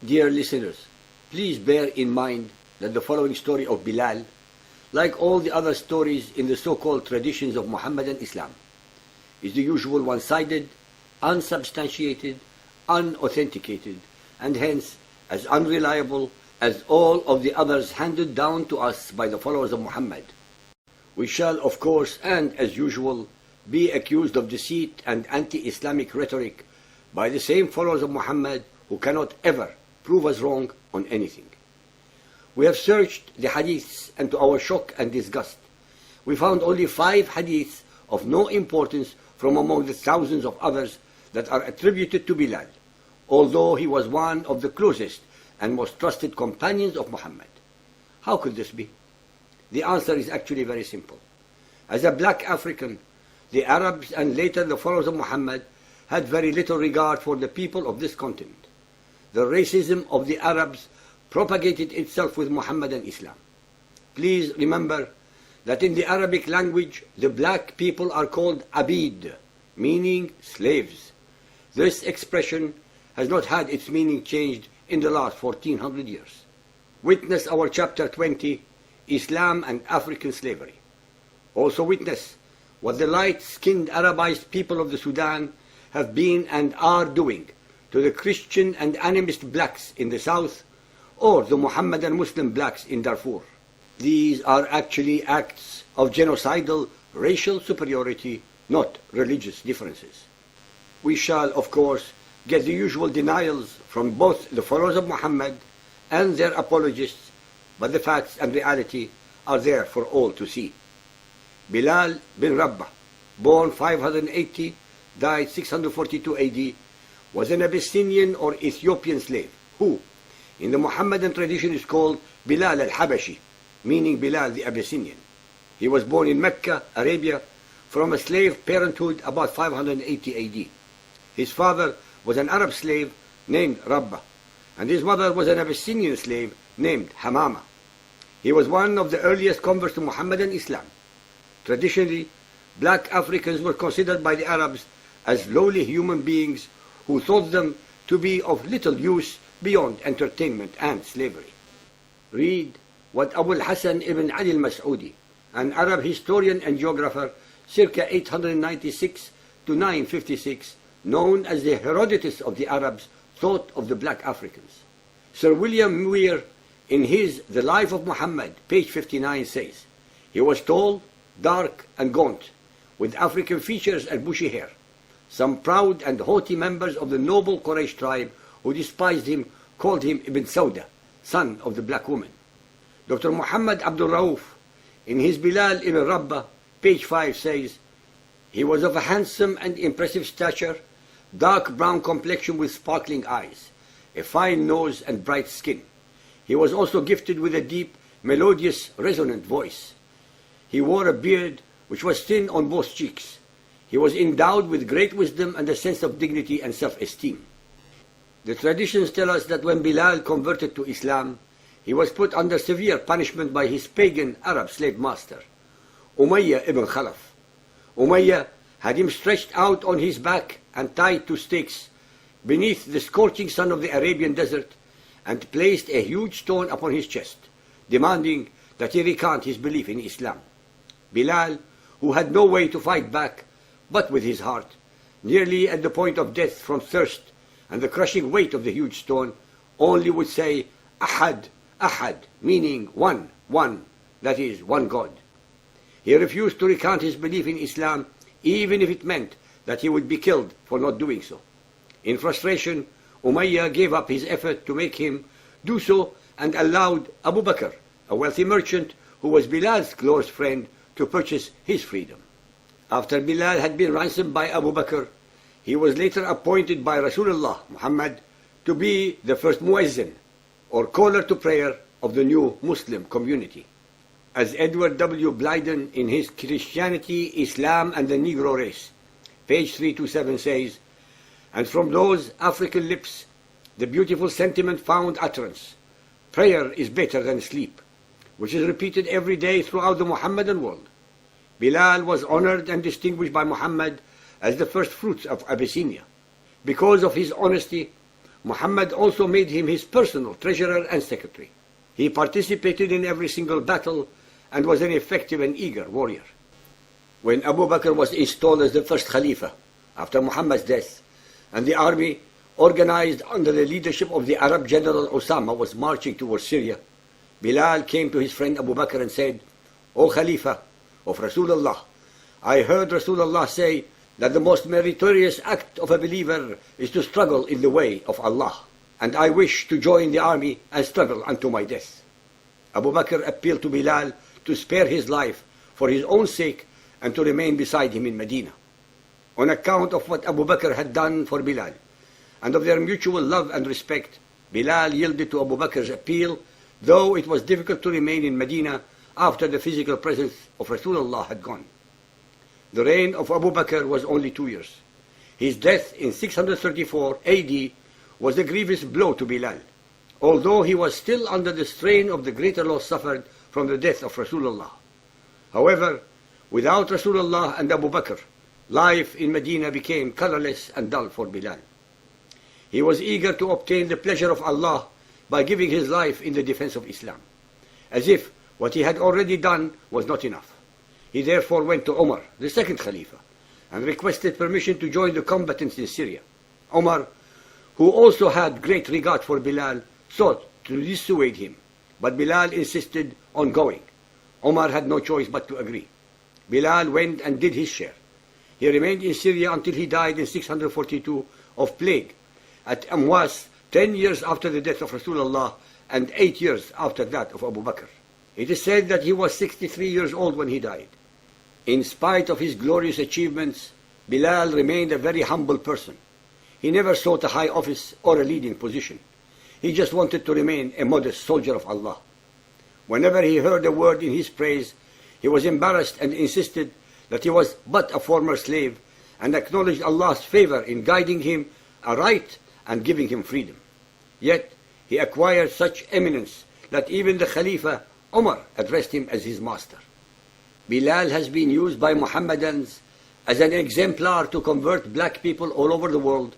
Dear listeners, please bear in mind that the following story of Bilal, like all the other stories in the so-called traditions of Muhammadan Islam, is the usual one-sided, unsubstantiated, unauthenticated, and hence as unreliable as all of the others handed down to us by the followers of Muhammad. We shall, of course, and as usual, be accused of deceit and anti-Islamic rhetoric by the same followers of Muhammad who cannot ever prove us wrong on anything. We have searched the Hadiths, and to our shock and disgust, we found only 5 Hadiths of no importance from among the thousands of others that are attributed to Bilal, although he was one of the closest and most trusted companions of Muhammad. How could this be? The answer is actually very simple. As a black African, the Arabs and later the followers of Muhammad had very little regard for the people of this continent. The racism of the Arabs propagated itself with Muhammadan Islam. Please remember that in the Arabic language, the black people are called Abid, meaning slaves. This expression has not had its meaning changed in the last 1400 years. Witness our chapter 20, Islam and African Slavery. Also witness what the light-skinned Arabized people of the Sudan have been and are doing to the Christian and animist blacks in the south, or the Muhammadan Muslim blacks in Darfur. These are actually acts of genocidal racial superiority, not religious differences. We shall, of course, get the usual denials from both the followers of Muhammad and their apologists, but the facts and reality are there for all to see. Bilal bin Rabah, born 580, died 642 AD, was an Abyssinian or Ethiopian slave who, in the Muhammadan tradition, is called Bilal al-Habashi, meaning Bilal the Abyssinian. He was born in Mecca, Arabia, from a slave parenthood about 580 AD. His father was an Arab slave named Rabah, and his mother was an Abyssinian slave named Hamama. He was one of the earliest converts to Muhammadan Islam. Traditionally, black Africans were considered by the Arabs as lowly human beings who thought them to be of little use beyond entertainment and slavery. Read what Abu al-Hasan ibn Ali al-Mas'udi, an Arab historian and geographer, circa 896 to 956, known as the Herodotus of the Arabs, thought of the black Africans. Sir William Muir, in his The Life of Muhammad, page 59, says, he was tall, dark and gaunt, with African features and bushy hair. Some proud and haughty members of the noble Quraysh tribe who despised him called him Ibn Sauda, son of the black woman. Dr. Muhammad Abdul Rauf, in his Bilal ibn Rabah, page 5, says, he was of a handsome and impressive stature, dark brown complexion with sparkling eyes, a fine nose and bright skin. He was also gifted with a deep, melodious, resonant voice. He wore a beard which was thin on both cheeks. He was endowed with great wisdom and a sense of dignity and self-esteem. The traditions tell us that when Bilal converted to Islam, he was put under severe punishment by his pagan Arab slave master, Umayyah ibn Khalaf. Umayyah had him stretched out on his back and tied to stakes beneath the scorching sun of the Arabian desert, and placed a huge stone upon his chest, demanding that he recant his belief in Islam. Bilal, who had no way to fight back but with his heart, nearly at the point of death from thirst and the crushing weight of the huge stone, only would say, Ahad, Ahad, meaning one, that is, one God. He refused to recant his belief in Islam, even if it meant that he would be killed for not doing so. In frustration, Umayyah gave up his effort to make him do so and allowed Abu Bakr, a wealthy merchant who was Bilal's close friend, to purchase his freedom. After Bilal had been ransomed by Abu Bakr, he was later appointed by Rasulullah Muhammad to be the first muezzin, or caller to prayer, of the new Muslim community. As Edward W. Blyden in his Christianity, Islam and the Negro Race, page 327, says, and from those African lips the beautiful sentiment found utterance, prayer is better than sleep, which is repeated every day throughout the Muhammadan world. Bilal was honored and distinguished by Muhammad as the first fruits of Abyssinia. Because of his honesty, Muhammad also made him his personal treasurer and secretary. He participated in every single battle and was an effective and eager warrior. When Abu Bakr was installed as the first Khalifa after Muhammad's death, and the army, organized under the leadership of the Arab general Osama, was marching towards Syria, Bilal came to his friend Abu Bakr and said, "O Khalifa of Rasulullah, I heard Rasulullah say that the most meritorious act of a believer is to struggle in the way of Allah, and I wish to join the army and struggle unto my death." Abu Bakr appealed to Bilal to spare his life for his own sake and to remain beside him in Medina. On account of what Abu Bakr had done for Bilal, and of their mutual love and respect, Bilal yielded to Abu Bakr's appeal, though it was difficult to remain in Medina after the physical presence of Rasulullah had gone. The reign of Abu Bakr was only 2 years. His death in 634 AD was a grievous blow to Bilal, although he was still under the strain of the greater loss suffered from the death of Rasulullah. However, without Rasulullah and Abu Bakr, life in Medina became colorless and dull for Bilal. He was eager to obtain the pleasure of Allah by giving his life in the defense of Islam, as if what he had already done was not enough. He therefore went to Umar, the second Khalifa, and requested permission to join the combatants in Syria. Umar, who also had great regard for Bilal, sought to dissuade him, but Bilal insisted on going. Umar had no choice but to agree. Bilal went and did his share. He remained in Syria until he died in 642 of plague at Amwas, 10 years after the death of Rasulullah and 8 years after that of Abu Bakr. It is said that he was 63 years old when he died. In spite of his glorious achievements, Bilal remained a very humble person. He never sought a high office or a leading position. He just wanted to remain a modest soldier of Allah. Whenever he heard a word in his praise, he was embarrassed and insisted that he was but a former slave, and acknowledged Allah's favor in guiding him aright and giving him freedom. Yet he acquired such eminence that even the Khalifa Umar addressed him as his master. Bilal has been used by Mohammedans as an exemplar to convert black people all over the world,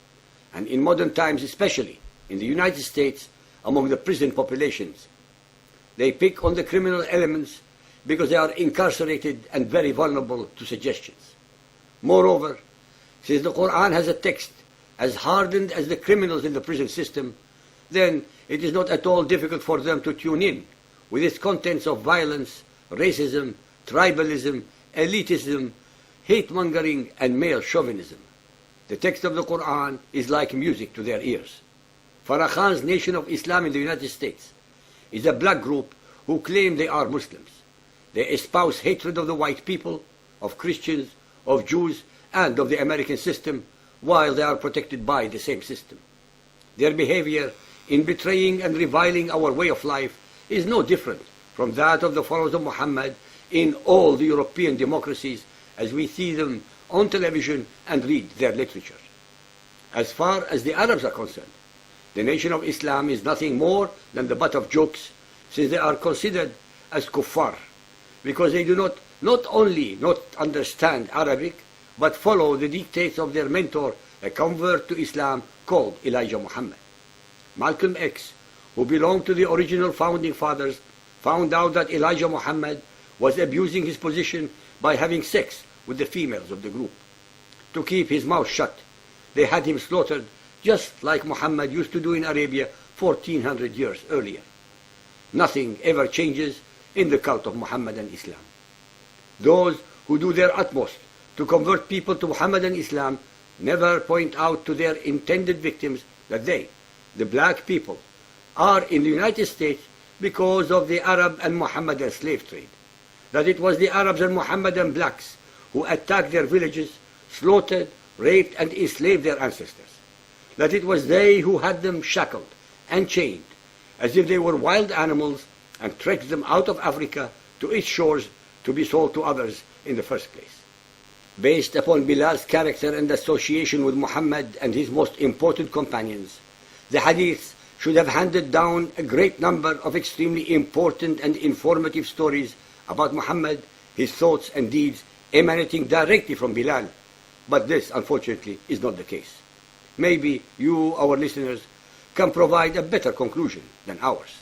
and in modern times especially in the United States among the prison populations. They pick on the criminal elements because they are incarcerated and very vulnerable to suggestions. Moreover, since the Quran has a text as hardened as the criminals in the prison system, then it is not at all difficult for them to tune in with its contents of violence, racism, tribalism, elitism, hate-mongering, and male chauvinism. The text of the Quran is like music to their ears. Farah Khan's Nation of Islam in the United States is a black group who claim they are Muslims. They espouse hatred of the white people, of Christians, of Jews, and of the American system, while they are protected by the same system. Their behavior in betraying and reviling our way of life is no different from that of the followers of Muhammad in all the European democracies as we see them on television and read their literature. As far as the Arabs are concerned, the Nation of Islam is nothing more than the butt of jokes, since they are considered as kuffar, because they do not only not understand Arabic, but follow the dictates of their mentor, a convert to Islam called Elijah Muhammad. Malcolm X, who belonged to the original founding fathers, found out that Elijah Muhammad was abusing his position by having sex with the females of the group. To keep his mouth shut, they had him slaughtered just like Muhammad used to do in Arabia 1400 years earlier. Nothing ever changes in the cult of Muhammadan Islam. Those who do their utmost to convert people to Muhammadan Islam never point out to their intended victims that they, the black people, are in the United States because of the Arab and Muhammadan slave trade. That it was the Arabs and Muhammadan blacks who attacked their villages, slaughtered, raped, and enslaved their ancestors. That it was they who had them shackled and chained as if they were wild animals and trekked them out of Africa to its shores to be sold to others in the first place. Based upon Bilal's character and association with Muhammad and his most important companions, the Hadiths should have handed down a great number of extremely important and informative stories about Muhammad, his thoughts and deeds emanating directly from Bilal, but this, unfortunately, is not the case. Maybe you, our listeners, can provide a better conclusion than ours.